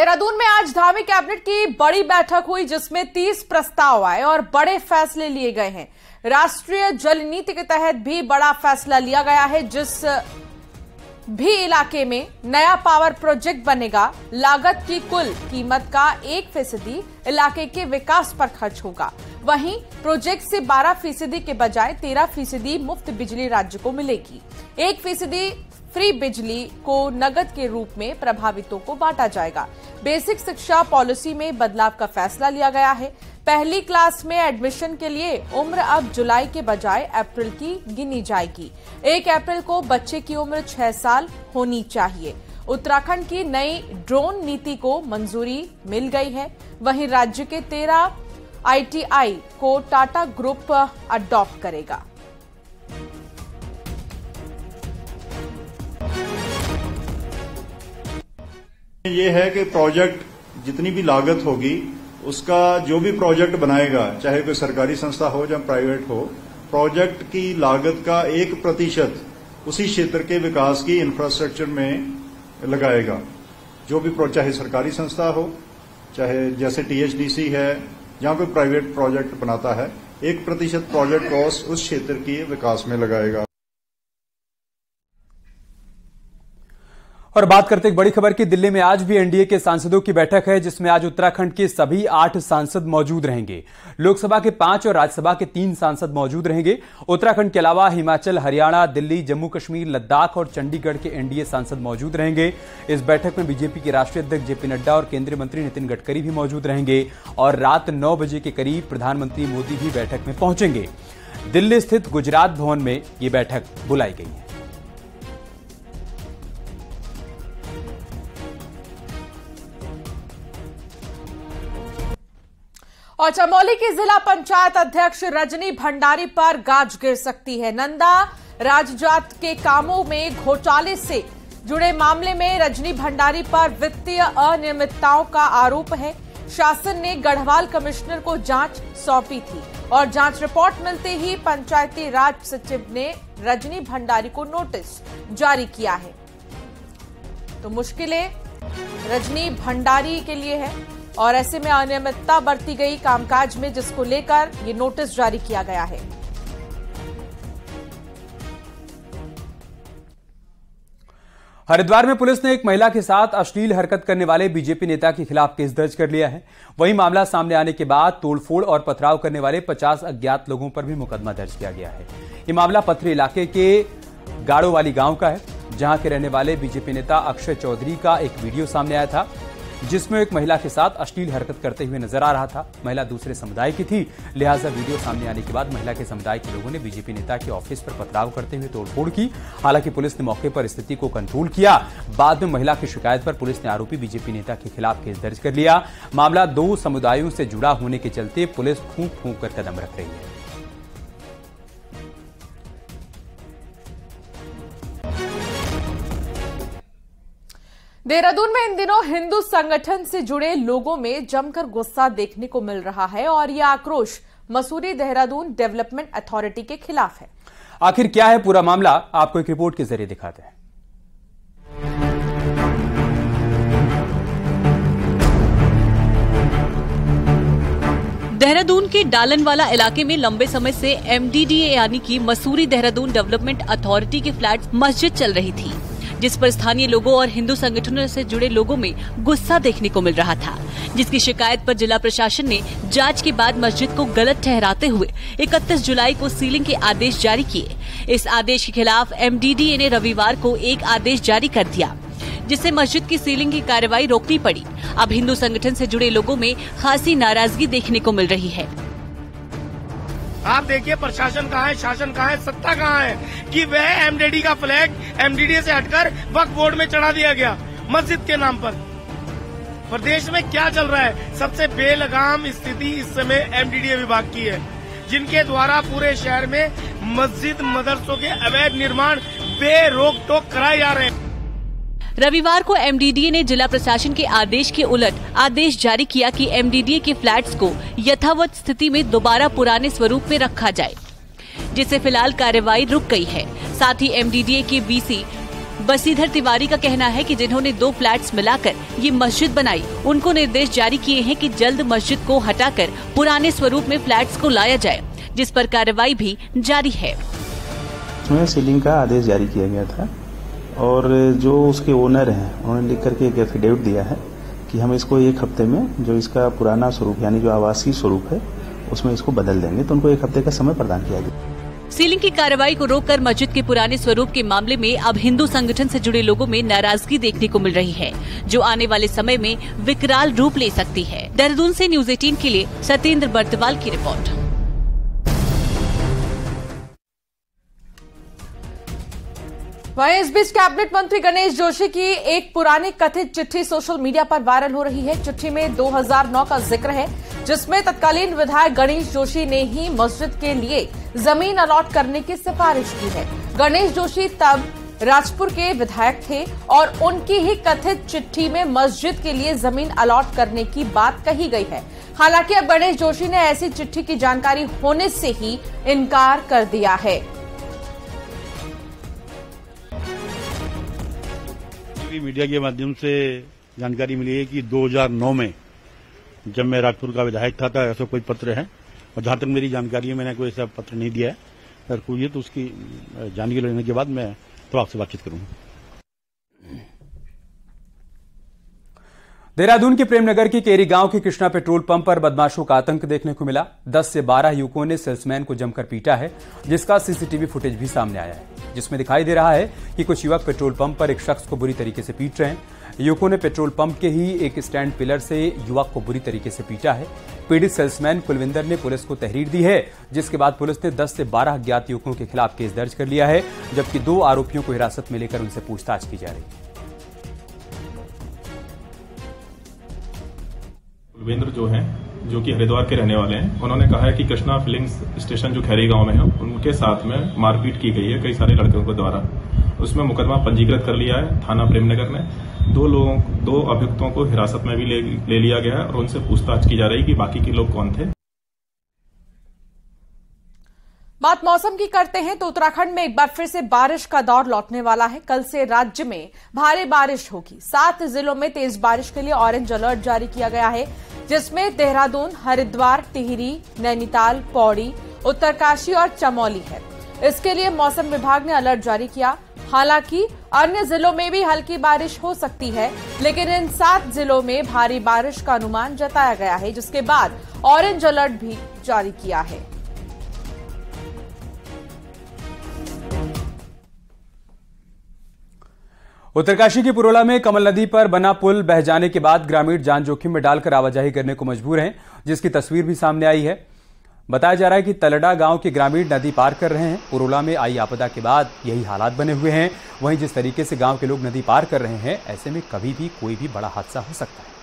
देहरादून में आज धामी कैबिनेट की बड़ी बैठक हुई जिसमें 30 प्रस्ताव आए और बड़े फैसले लिए गए हैं। राष्ट्रीय जल नीति के तहत भी बड़ा फैसला लिया गया है। जिस भी इलाके में नया पावर प्रोजेक्ट बनेगा, लागत की कुल कीमत का 1% इलाके के विकास पर खर्च होगा। वहीं प्रोजेक्ट से 12% के बजाय 13% मुफ्त बिजली राज्य को मिलेगी। 1% फ्री बिजली को नगद के रूप में प्रभावितों को बांटा जाएगा। बेसिक शिक्षा पॉलिसी में बदलाव का फैसला लिया गया है। पहली क्लास में एडमिशन के लिए उम्र अब जुलाई के बजाय अप्रैल की गिनी जाएगी। 1 अप्रैल को बच्चे की उम्र 6 साल होनी चाहिए। उत्तराखंड की नई ड्रोन नीति को मंजूरी मिल गई है। वहीं राज्य के 13 ITI को टाटा ग्रुप अडॉप्ट करेगा। ये है कि प्रोजेक्ट जितनी भी लागत होगी उसका जो भी प्रोजेक्ट बनाएगा, चाहे कोई सरकारी संस्था हो या प्राइवेट हो, प्रोजेक्ट की लागत का 1% उसी क्षेत्र के विकास की इंफ्रास्ट्रक्चर में लगाएगा। जो भी चाहे सरकारी संस्था हो, चाहे जैसे THDC है या कोई प्राइवेट प्रोजेक्ट बनाता है, 1% प्रोजेक्ट कॉस्ट उस क्षेत्र के विकास में लगाएगा। और बात करते एक बड़ी खबर की, दिल्ली में आज भी एनडीए के सांसदों की बैठक है जिसमें आज उत्तराखंड के सभी 8 सांसद मौजूद रहेंगे। लोकसभा के 5 और राज्यसभा के 3 सांसद मौजूद रहेंगे। उत्तराखंड के अलावा हिमाचल, हरियाणा, दिल्ली, जम्मू कश्मीर, लद्दाख और चंडीगढ़ के एनडीए सांसद मौजूद रहेंगे। इस बैठक में बीजेपी के राष्ट्रीय अध्यक्ष जेपी नड्डा और केंद्रीय मंत्री नितिन गडकरी भी मौजूद रहेंगे। और रात 9 बजे के करीब प्रधानमंत्री मोदी भी बैठक में पहुंचेंगे। दिल्ली स्थित गुजरात भवन में यह बैठक बुलाई गई है। और चमोली की जिला पंचायत अध्यक्ष रजनी भंडारी पर गाज गिर सकती है। नंदा राजजात के कामों में घोटाले से जुड़े मामले में रजनी भंडारी पर वित्तीय अनियमितताओं का आरोप है। शासन ने गढ़वाल कमिश्नर को जांच सौंपी थी और जांच रिपोर्ट मिलते ही पंचायती राज सचिव ने रजनी भंडारी को नोटिस जारी किया है। तो मुश्किलें रजनी भंडारी के लिए है और ऐसे में अनियमितता बरती गई कामकाज में, जिसको लेकर ये नोटिस जारी किया गया है। हरिद्वार में पुलिस ने एक महिला के साथ अश्लील हरकत करने वाले बीजेपी नेता के खिलाफ केस दर्ज कर लिया है। वहीं मामला सामने आने के बाद तोड़फोड़ और पथराव करने वाले 50 अज्ञात लोगों पर भी मुकदमा दर्ज किया गया है। ये मामला पथरी इलाके के गाड़ोवाली गांव का है, जहां के रहने वाले बीजेपी नेता अक्षय चौधरी का एक वीडियो सामने आया था जिसमें एक महिला के साथ अश्लील हरकत करते हुए नजर आ रहा था। महिला दूसरे समुदाय की थी, लिहाजा वीडियो सामने आने के बाद महिला के समुदाय के लोगों ने बीजेपी नेता के ऑफिस पर पथराव करते हुए तोड़फोड़ की। हालांकि पुलिस ने मौके पर स्थिति को कंट्रोल किया। बाद में महिला की शिकायत पर पुलिस ने आरोपी बीजेपी नेता के खिलाफ केस दर्ज कर लिया। मामला 2 समुदायों से जुड़ा होने के चलते पुलिस फूंक फूंक कर कदम रख रही है। देहरादून में इन दिनों हिंदू संगठन से जुड़े लोगों में जमकर गुस्सा देखने को मिल रहा है और यह आक्रोश मसूरी देहरादून डेवलपमेंट अथॉरिटी के खिलाफ है। आखिर क्या है पूरा मामला, आपको एक रिपोर्ट के जरिए दिखाते हैं। देहरादून के डालनवाला इलाके में लंबे समय से MDDA यानी कि मसूरी देहरादून डेवलपमेंट अथॉरिटी के फ्लैट मस्जिद चल रही थी, जिस पर स्थानीय लोगों और हिंदू संगठनों से जुड़े लोगों में गुस्सा देखने को मिल रहा था, जिसकी शिकायत पर जिला प्रशासन ने जांच के बाद मस्जिद को गलत ठहराते हुए 31 जुलाई को सीलिंग के आदेश जारी किए। इस आदेश के खिलाफ MDDA ने रविवार को एक आदेश जारी कर दिया, जिससे मस्जिद की सीलिंग की कार्रवाई रोकनी पड़ी। अब हिंदू संगठन से जुड़े लोगों में खासी नाराजगी देखने को मिल रही है। आप देखिए प्रशासन कहाँ है, शासन कहाँ है, सत्ता कहाँ है कि वह MDD का फ्लैग MDDA से हटकर वक्फ बोर्ड में चढ़ा दिया गया मस्जिद के नाम पर। प्रदेश में क्या चल रहा है? सबसे बेलगाम स्थिति इस समय MDDA विभाग की है, जिनके द्वारा पूरे शहर में मस्जिद मदरसों के अवैध निर्माण बेरोक टोक कराए जा रहे हैं। रविवार को MDDA ने जिला प्रशासन के आदेश के उलट आदेश जारी किया कि MDDA के फ्लैट्स को यथावत स्थिति में दोबारा पुराने स्वरूप में रखा जाए, जिससे फिलहाल कार्रवाई रुक गई है। साथ ही MDDA के VC बसीधर तिवारी का कहना है कि जिन्होंने 2 फ्लैट्स मिलाकर ये मस्जिद बनाई, उनको निर्देश जारी किए हैं कि जल्द मस्जिद को हटाकर पुराने स्वरूप में फ्लैट्स को लाया जाए, जिस पर कार्रवाई भी जारी है। उसमें सीलिंग का आदेश जारी किया गया था और जो उसके ओनर हैं उन्होंने लिख करके एक एफिडेविट दिया है कि हम इसको 1 हफ्ते में जो इसका पुराना स्वरूप यानी जो आवासीय स्वरूप है उसमें इसको बदल देंगे, तो उनको 1 हफ्ते का समय प्रदान किया गया। सीलिंग की कार्रवाई को रोककर मस्जिद के पुराने स्वरूप के मामले में अब हिंदू संगठन से जुड़े लोगों में नाराजगी देखने को मिल रही है, जो आने वाले समय में विकराल रूप ले सकती है। देहरादून से न्यूज़ 18 के लिए सत्येंद्र बर्तवाल की रिपोर्ट। वहीं इस बीच कैबिनेट मंत्री गणेश जोशी की एक पुरानी कथित चिट्ठी सोशल मीडिया पर वायरल हो रही है। चिट्ठी में 2009 का जिक्र है, जिसमें तत्कालीन विधायक गणेश जोशी ने ही मस्जिद के लिए जमीन अलॉट करने की सिफारिश की है। गणेश जोशी तब राजपुर के विधायक थे और उनकी ही कथित चिट्ठी में मस्जिद के लिए जमीन अलॉट करने की बात कही गई है। हालांकि अब गणेश जोशी ने ऐसी चिट्ठी की जानकारी होने से ही इनकार कर दिया है। मीडिया के माध्यम से जानकारी मिली है कि 2009 में जब मैं राजपुर का विधायक था ऐसा कोई पत्र है, और जहां तक मेरी जानकारी है मैंने कोई ऐसा पत्र नहीं दिया है। अगर कोई है तो उसकी जानकारी लेने के बाद मैं तो आपसे बातचीत करूंगा। देहरादून के प्रेमनगर के केरी गांव के कृष्णा पेट्रोल पंप पर बदमाशों का आतंक देखने को मिला। 10 से 12 युवकों ने सेल्समैन को जमकर पीटा है, जिसका सीसीटीवी फुटेज भी सामने आया है, जिसमें दिखाई दे रहा है कि कुछ युवक पेट्रोल पंप पर एक शख्स को बुरी तरीके से पीट रहे हैं। युवकों ने पेट्रोल पंप के ही एक स्टैंड पिलर से युवक को बुरी तरीके से पीटा है। पीड़ित सेल्समैन कुलविंदर ने पुलिस को तहरीर दी है, जिसके बाद पुलिस ने 10 से 12 अज्ञात युवकों के खिलाफ केस दर्ज कर लिया है, जबकि 2 आरोपियों को हिरासत में लेकर उनसे पूछताछ की जा रही है। कुलविंदर जो है, जो कि हरिद्वार के रहने वाले हैं, उन्होंने कहा है कि कृष्णा फिलिंग स्टेशन जो खैरी गांव में है, उनके साथ में मारपीट की गई है कई सारे लड़कों के द्वारा। उसमें मुकदमा पंजीकृत कर लिया है थाना प्रेमनगर ने। 2 अभियुक्तों को हिरासत में भी ले लिया गया है और उनसे पूछताछ की जा रही है कि बाकी के लोग कौन थे। बात मौसम की करते हैं तो उत्तराखंड में एक बार फिर से बारिश का दौर लौटने वाला है। कल से राज्य में भारी बारिश होगी। 7 जिलों में तेज बारिश के लिए ऑरेंज अलर्ट जारी किया गया है, जिसमें देहरादून, हरिद्वार, टिहरी, नैनीताल, पौड़ी, उत्तरकाशी और चमोली है। इसके लिए मौसम विभाग ने अलर्ट जारी किया। हालांकि अन्य जिलों में भी हल्की बारिश हो सकती है, लेकिन इन 7 जिलों में भारी बारिश का अनुमान जताया गया है, जिसके बाद ऑरेंज अलर्ट भी जारी किया है। उत्तरकाशी के पुरोला में कमल नदी पर बना पुल बह जाने के बाद ग्रामीण जान जोखिम में डालकर आवाजाही करने को मजबूर हैं, जिसकी तस्वीर भी सामने आई है। बताया जा रहा है कि तलड़ा गांव के ग्रामीण नदी पार कर रहे हैं। पुरोला में आई आपदा के बाद यही हालात बने हुए हैं। वहीं जिस तरीके से गांव के लोग नदी पार कर रहे हैं, ऐसे में कभी भी कोई भी बड़ा हादसा हो सकता है।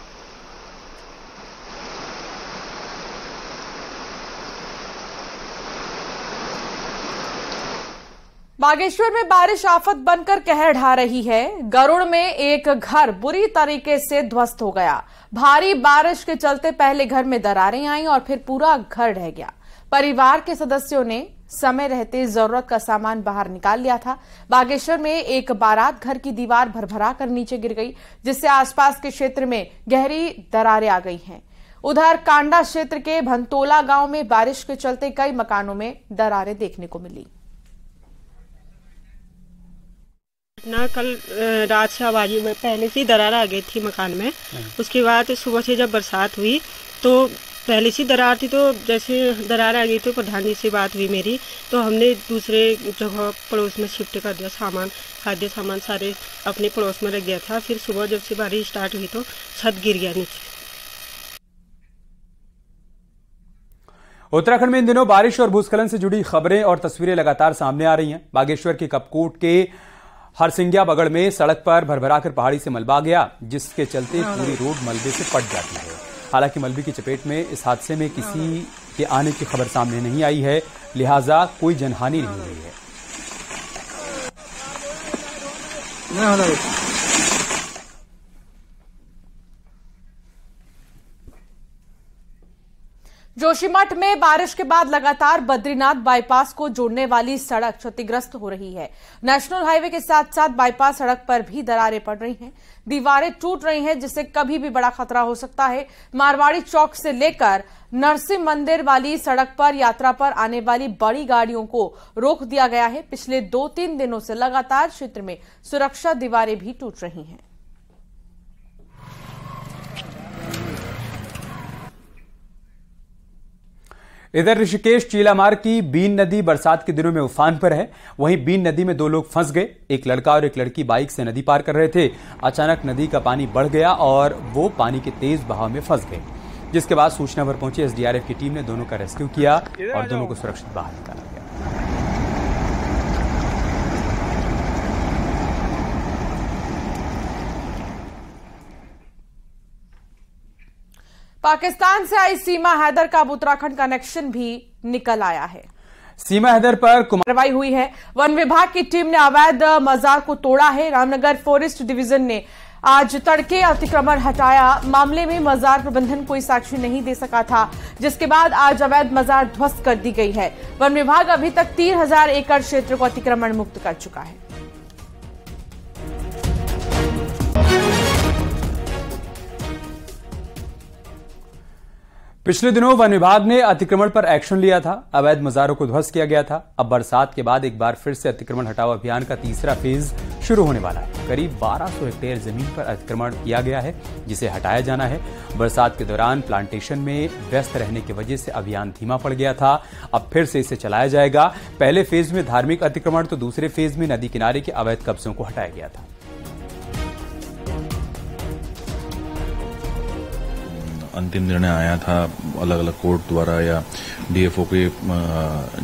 बागेश्वर में बारिश आफत बनकर कहर ढा रही है। गरुड़ में एक घर बुरी तरीके से ध्वस्त हो गया। भारी बारिश के चलते पहले घर में दरारें आईं और फिर पूरा घर ढह गया। परिवार के सदस्यों ने समय रहते जरूरत का सामान बाहर निकाल लिया था। बागेश्वर में एक बारात घर की दीवार भरभरा कर नीचे गिर गई, जिससे आसपास के क्षेत्र में गहरी दरारें आ गई हैं। उधर कांडा क्षेत्र के भंतोला गांव में बारिश के चलते कई मकानों में दरारें देखने को मिली। ना कल रात से आवाज़ी में पहले से ही दरार आ गई थी मकान में। उसके बाद सुबह से जब बरसात हुई तो पहले से दरार थी, तो जैसे दरार आ गई तो प्रधान जी से बात हुई मेरी, तो हमने दूसरे जगह पड़ोस में शिफ्ट कर दिया। सामान, खाद्य सामान सारे अपने पड़ोस में रख दिया था। फिर सुबह जब से बारिश स्टार्ट हुई तो छत गिर गया नीचे। उत्तराखंड में इन दिनों बारिश और भूस्खलन से जुड़ी खबरें और तस्वीरें लगातार सामने आ रही हैं। बागेश्वर के कपकोट के हरसिंगिया बगड़ में सड़क पर भरभराकर पहाड़ी से मलबा गया, जिसके चलते पूरी रोड मलबे से पट जाती है। हालांकि मलबे की चपेट में इस हादसे में किसी के आने की खबर सामने नहीं आई है, लिहाजा कोई जनहानि नहीं हुई है। जोशीमठ में बारिश के बाद लगातार बद्रीनाथ बाईपास को जोड़ने वाली सड़क क्षतिग्रस्त हो रही है। नेशनल हाईवे के साथ साथ बाईपास सड़क पर भी दरारें पड़ रही हैं, दीवारें टूट रही हैं, जिससे कभी भी बड़ा खतरा हो सकता है। मारवाड़ी चौक से लेकर नरसिंह मंदिर वाली सड़क पर यात्रा पर आने वाली बड़ी गाड़ियों को रोक दिया गया है। पिछले 2-3 दिनों से लगातार क्षेत्र में सुरक्षा दीवारें भी टूट रही हैं। इधर ऋषिकेश चीला मार्ग की बीन नदी बरसात के दिनों में उफान पर है। वहीं बीन नदी में 2 लोग फंस गए। एक लड़का और एक लड़की बाइक से नदी पार कर रहे थे। अचानक नदी का पानी बढ़ गया और वो पानी के तेज बहाव में फंस गए, जिसके बाद सूचना पर पहुंची एसडीआरएफ की टीम ने दोनों का रेस्क्यू किया और दोनों को सुरक्षित बाहर निकाला गया। पाकिस्तान से आई सीमा हैदर का अब उत्तराखंड कनेक्शन भी निकल आया है। सीमा हैदर पर कार्रवाई हुई है। वन विभाग की टीम ने अवैध मजार को तोड़ा है। रामनगर फॉरेस्ट डिवीजन ने आज तड़के अतिक्रमण हटाया। मामले में मजार प्रबंधन कोई साक्ष्य नहीं दे सका था, जिसके बाद आज अवैध मजार ध्वस्त कर दी गई है। वन विभाग अभी तक 3000 एकड़ क्षेत्र को अतिक्रमण मुक्त कर चुका है। पिछले दिनों वन विभाग ने अतिक्रमण पर एक्शन लिया था। अवैध मजारों को ध्वस्त किया गया था। अब बरसात के बाद एक बार फिर से अतिक्रमण हटाओ अभियान का तीसरा फेज शुरू होने वाला है। करीब 1200 हेक्टेयर जमीन पर अतिक्रमण किया गया है, जिसे हटाया जाना है। बरसात के दौरान प्लांटेशन में व्यस्त रहने की वजह से अभियान धीमा पड़ गया था। अब फिर से इसे चलाया जाएगा। पहले फेज में धार्मिक अतिक्रमण तो दूसरे फेज में नदी किनारे के अवैध कब्जों को हटाया गया था। अंतिम निर्णय आया था अलग अलग कोर्ट द्वारा या डीएफओ के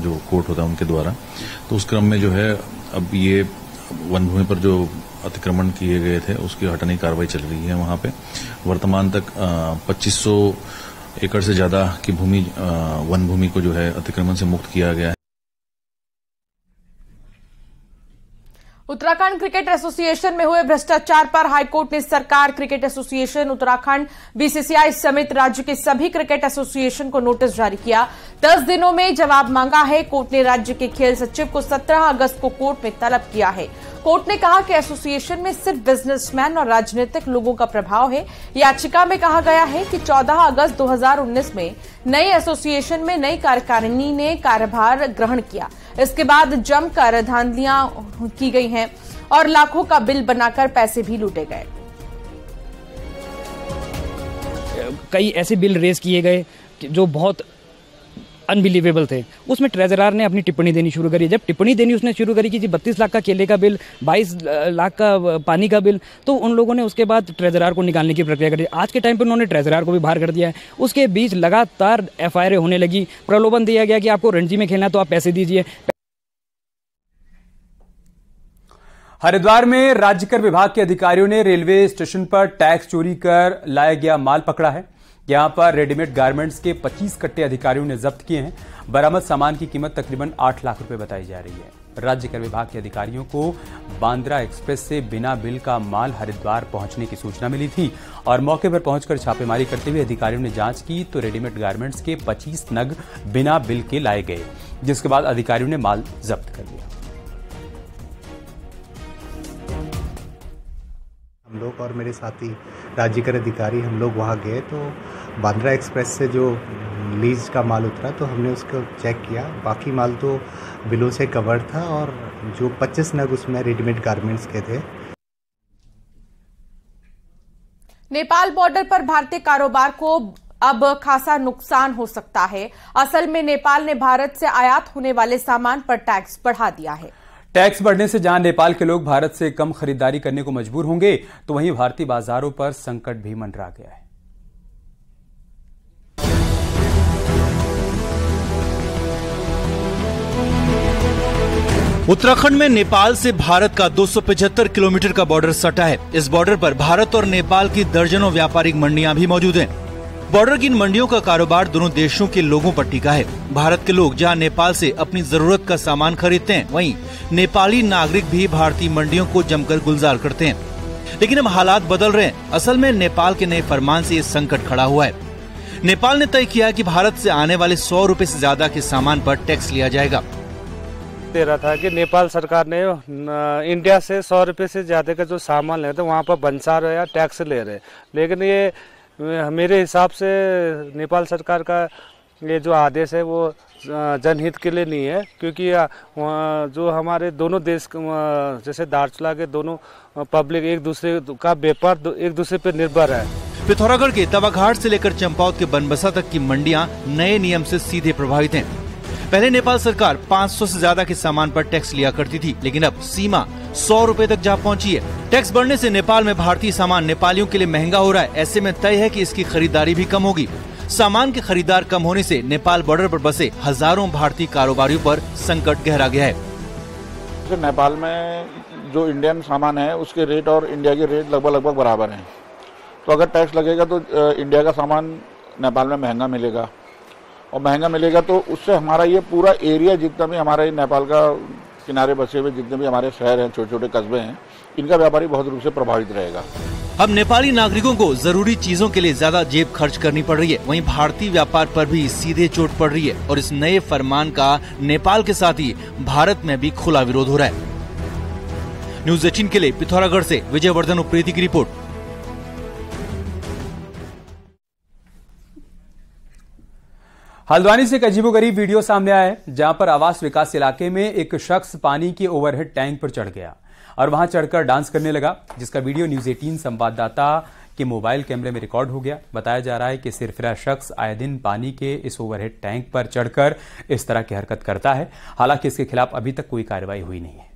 जो कोर्ट होता है उनके द्वारा, तो उस क्रम में जो है अब ये वन भूमि पर जो अतिक्रमण किए गए थे उसकी हटाने की कार्रवाई चल रही है। वहां पे वर्तमान तक 2500 एकड़ से ज्यादा की भूमि वन भूमि को जो है अतिक्रमण से मुक्त किया गया है। उत्तराखंड क्रिकेट एसोसिएशन में हुए भ्रष्टाचार पर हाईकोर्ट ने सरकार, क्रिकेट एसोसिएशन, उत्तराखंड, बीसीसीआई समेत राज्य के सभी क्रिकेट एसोसिएशन को नोटिस जारी किया। 10 दिनों में जवाब मांगा है। कोर्ट ने राज्य के खेल सचिव को 17 अगस्त को कोर्ट में तलब किया है। कोर्ट ने कहा कि एसोसिएशन में सिर्फ बिजनेसमैन और राजनीतिक लोगों का प्रभाव है। याचिका में कहा गया है कि 14 अगस्त 2019 में नई एसोसिएशन में नई कार्यकारिणी ने कार्यभार ग्रहण किया। इसके बाद जमकर धांधलियां की गई हैं और लाखों का बिल बनाकर पैसे भी लूटे गए। कई ऐसे बिल रेज किए गए जो बहुत अनबिलीवेबल थे। उसमें ट्रेजरर ने अपनी टिप्पणी देनी शुरू करी। जब टिप्पणी देनी उसने शुरू करी कि जी 32 लाख का केले का बिल, 22 लाख का पानी का बिल, तो उन लोगों ने उसके बाद ट्रेजरर को निकालने की प्रक्रिया करी। आज के टाइम पर उन्होंने ट्रेजरर को भी बाहर कर दिया है। उसके बीच लगातार एफआईआर होने लगी। प्रलोभन दिया गया कि आपको रणजी में खेलना तो आप पैसे दीजिए। हरिद्वार में राज्य कर विभाग के अधिकारियों ने रेलवे स्टेशन पर टैक्स चोरी कर लाया गया माल पकड़ा है। यहां पर रेडीमेड गारमेंट्स के 25 कट्टे अधिकारियों ने जब्त किए हैं। बरामद सामान की कीमत तकरीबन 8 लाख रुपए बताई जा रही है। राज्य कर विभाग के अधिकारियों को बांद्रा एक्सप्रेस से बिना बिल का माल हरिद्वार पहुंचने की सूचना मिली थी और मौके पर पहुंचकर छापेमारी करते हुए अधिकारियों ने जांच की तो रेडीमेड गारमेंट्स के 25 नग बिना बिल के लाए गए, जिसके बाद अधिकारियों ने माल जब्त कर लिया। हम लोग और मेरे साथी राज्य कर अधिकारी हम लोग वहाँ गए तो बांद्रा एक्सप्रेस से जो लीज का माल उतरा तो हमने उसको चेक किया। बाकी माल तो बिलों से कवर था और जो 25 नग उसमें रेडीमेड गारमेंट्स के थे। नेपाल बॉर्डर पर भारतीय कारोबार को अब खासा नुकसान हो सकता है। असल में नेपाल ने भारत से आयात होने वाले सामान पर टैक्स बढ़ा दिया है। टैक्स बढ़ने से जहां नेपाल के लोग भारत से कम खरीदारी करने को मजबूर होंगे, तो वहीं भारतीय बाजारों पर संकट भी मंडरा गया है। उत्तराखंड में नेपाल से भारत का 275 किलोमीटर का बॉर्डर सटा है। इस बॉर्डर पर भारत और नेपाल की दर्जनों व्यापारिक मंडियां भी मौजूद हैं। बॉर्डर की इन मंडियों का कारोबार दोनों देशों के लोगों पर टिका है। भारत के लोग जहां नेपाल से अपनी जरूरत का सामान खरीदते हैं, वहीं नेपाली नागरिक भी भारतीय मंडियों को जमकर गुलजार करते हैं। लेकिन अब हालात बदल रहे हैं। असल में नेपाल के नए फरमान से ये संकट खड़ा हुआ है। नेपाल ने तय किया कि भारत से आने वाले 100 रुपए से ज्यादा के सामान पर टैक्स लिया जाएगा। दे रहा था कि नेपाल सरकार ने इंडिया से 100 रुपए से ज्यादा का जो सामान लेते वहाँ पर बंसार या टैक्स ले रहे, लेकिन ये मेरे हिसाब से नेपाल सरकार का ये जो आदेश है वो जनहित के लिए नहीं है, क्योंकि जो हमारे दोनों देश जैसे दार्चुला के दोनों पब्लिक एक दूसरे का व्यापार एक दूसरे पर निर्भर है। पिथौरागढ़ के तवाघाट से लेकर चंपावत के बनबसा तक की मंडियां नए नियम से सीधे प्रभावित हैं। पहले नेपाल सरकार 500 से ज्यादा के सामान पर टैक्स लिया करती थी, लेकिन अब सीमा 100 रुपए तक जा पहुंची है। टैक्स बढ़ने से नेपाल में भारतीय सामान नेपालियों के लिए महंगा हो रहा है। ऐसे में तय है कि इसकी खरीदारी भी कम होगी। सामान के खरीदार कम होने से नेपाल बॉर्डर पर बसे हजारों भारतीय कारोबारियों पर संकट गहरा गया है। नेपाल में जो इंडियन सामान है उसके रेट और इंडिया के रेट लगभग बराबर हैं, तो अगर टैक्स लगेगा तो इंडिया का सामान नेपाल में महंगा मिलेगा, और महंगा मिलेगा तो उससे हमारा ये पूरा एरिया जितना भी हमारे नेपाल का किनारे बसे हुए जितने भी हमारे शहर हैं, छोटे छोटे कस्बे हैं, इनका व्यापारी बहुत रूप से प्रभावित रहेगा। अब नेपाली नागरिकों को जरूरी चीजों के लिए ज्यादा जेब खर्च करनी पड़ रही है, वहीं भारतीय व्यापार पर भी सीधे चोट पड़ रही है, और इस नए फरमान का नेपाल के साथ ही भारत में भी खुला विरोध हो रहा है। न्यूज़ 18 के लिए पिथौरागढ़ से विजयवर्धन उप्रेती की रिपोर्ट। हल्द्वानी से एक अजीबोगरीब वीडियो सामने आया है, जहां पर आवास विकास इलाके में एक शख्स पानी के ओवरहेड टैंक पर चढ़ गया और वहां चढ़कर डांस करने लगा, जिसका वीडियो न्यूज़ 18 संवाददाता के मोबाइल कैमरे में रिकॉर्ड हो गया। बताया जा रहा है कि सिरफिरा शख्स आए दिन पानी के इस ओवरहेड टैंक पर चढ़कर इस तरह की हरकत करता है। हालांकि इसके खिलाफ अभी तक कोई कार्रवाई हुई नहीं है।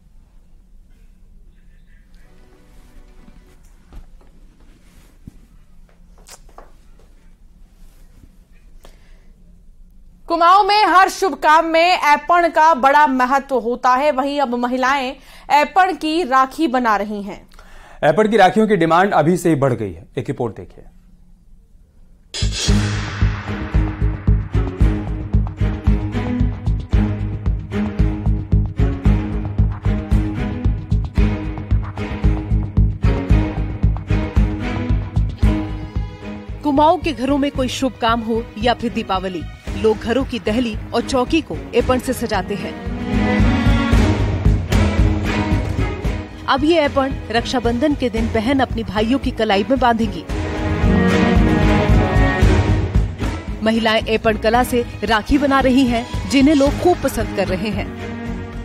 कुमाऊं में हर शुभ काम में ऐपण का बड़ा महत्व होता है, वहीं अब महिलाएं ऐपण की राखी बना रही हैं। ऐपण की राखियों की डिमांड अभी से ही बढ़ गई है। एक रिपोर्ट देखिए। कुमाऊं के घरों में कोई शुभ काम हो या फिर दीपावली, लोग घरों की दहली और चौकी को ऐपण से सजाते हैं। अब ये ऐपण रक्षाबंधन के दिन बहन अपनी भाइयों की कलाई में बांधेगी। महिलाएं ऐपण कला से राखी बना रही हैं, जिन्हें लोग खूब पसंद कर रहे हैं।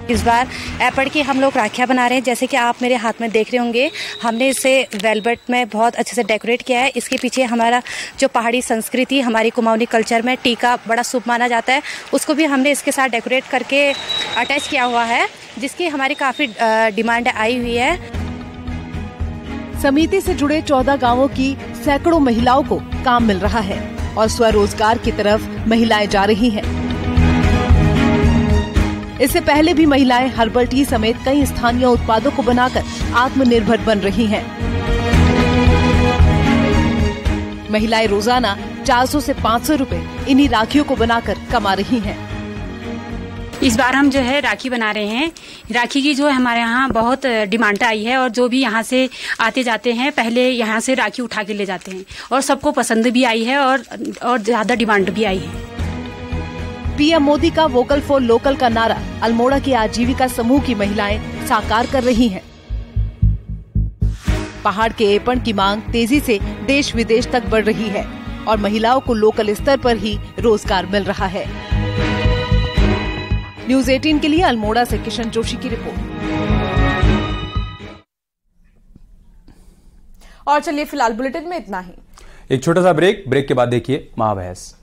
इस बार ऐपण की हम लोग राखियाँ बना रहे हैं। जैसे कि आप मेरे हाथ में देख रहे होंगे, हमने इसे वेलवेट में बहुत अच्छे से डेकोरेट किया है। इसके पीछे हमारा जो पहाड़ी संस्कृति, हमारी कुमाऊनी कल्चर में टीका बड़ा शुभ माना जाता है, उसको भी हमने इसके साथ डेकोरेट करके अटैच किया हुआ है, जिसकी हमारी काफ़ी डिमांड आई हुई है। समिति से जुड़े 14 गाँवों की सैकड़ों महिलाओं को काम मिल रहा है और स्वरोजगार की तरफ महिलाएं जा रही हैं। इससे पहले भी महिलाएं हर्बल टी समेत कई स्थानीय उत्पादों को बनाकर आत्मनिर्भर बन रही हैं। महिलाएं रोजाना 400 से 500 रुपए इन्हीं राखियों को बनाकर कमा रही हैं। इस बार हम जो है राखी बना रहे हैं। राखी की जो हमारे यहाँ बहुत डिमांड आई है, और जो भी यहाँ से आते जाते हैं पहले यहाँ से राखी उठा के ले जाते हैं, और सबको पसंद भी आई है और ज्यादा डिमांड भी आई है। पीएम मोदी का वोकल फॉर लोकल का नारा अल्मोड़ा की आजीविका समूह की महिलाएं साकार कर रही हैं। पहाड़ के ऐपण की मांग तेजी से देश विदेश तक बढ़ रही है और महिलाओं को लोकल स्तर पर ही रोजगार मिल रहा है। न्यूज़ 18 के लिए अल्मोड़ा से किशन जोशी की रिपोर्ट। और चलिए फिलहाल बुलेटिन में इतना ही। एक छोटा सा ब्रेक के बाद देखिए महाबहस।